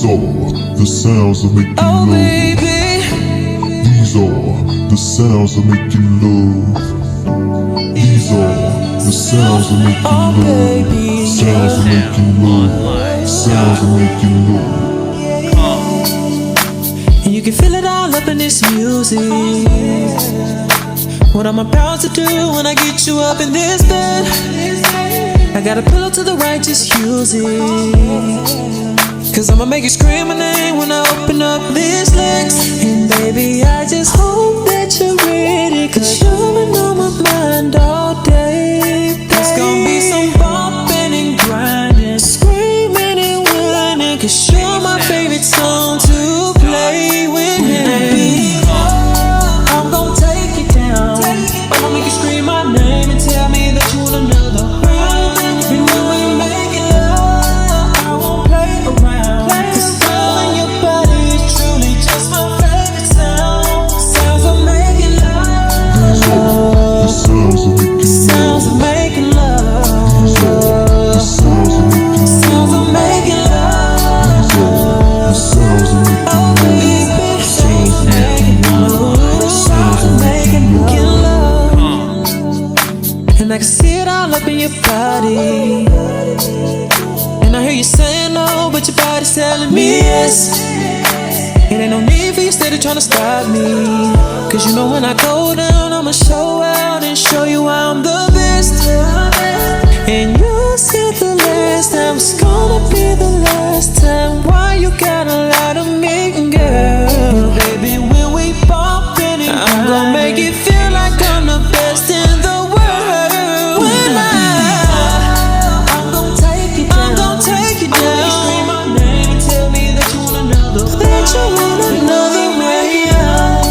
These are the sounds of making love. Baby. These are the sounds of making love. These are the sounds of making love. Baby. Sounds of making love. Sounds of making love. And you can feel it all up in this music. What I'm about to do when I get you up in this bed. I got a pillow to the right, just use it. Cause I'ma make you scream my name when I open up these legs. And baby, I just hope that you're ready, cause you've been on my mind all day. There's gonna be some bumping and grinding, screaming and whining, cause you're my favorite song to play with me. I'm gonna take you down, I'ma make you scream my name and tell me that you want another round. And when we make it love, I won't play around, cause feeling your body is truly just my favorite sound. Sounds of making love. The sounds of making love. Sounds of making love. The sounds of making love. Sounds of making love. The sounds of making Oh baby, sounds of making love. sounds of making love. And I can see it all up in your body. And I hear you saying no, but your body's telling me yes. It ain't no need for you steady trying to stop me, cause you know when I go down, I'ma show out and show you I'm the best. And you said the last time was gonna be the last time. Why you gotta lie to me, girl? Baby, when we bumpin' and I'm gonna make it feel like I'm the best in the world. When I'm gonna take you down, I'm gonna take you down. You scream my name and tell me that you want another, that you want another round.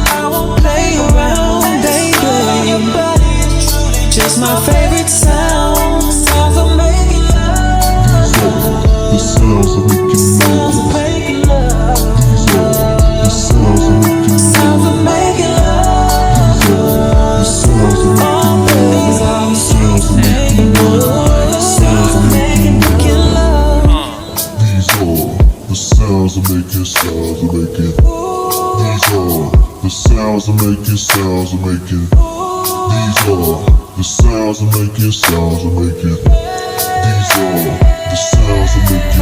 I won't play around, baby. Your body is truly just my favorite sound. Sounds of making love. the sounds of making Sounds love. of making love. The sounds of making love. Sounds of making love. The sounds of All things are sounds of making love. sounds of making love. These are the sounds of making sounds of making. These are the sounds of making sounds of making. These are the sounds of making sounds of making. These are the sounds of making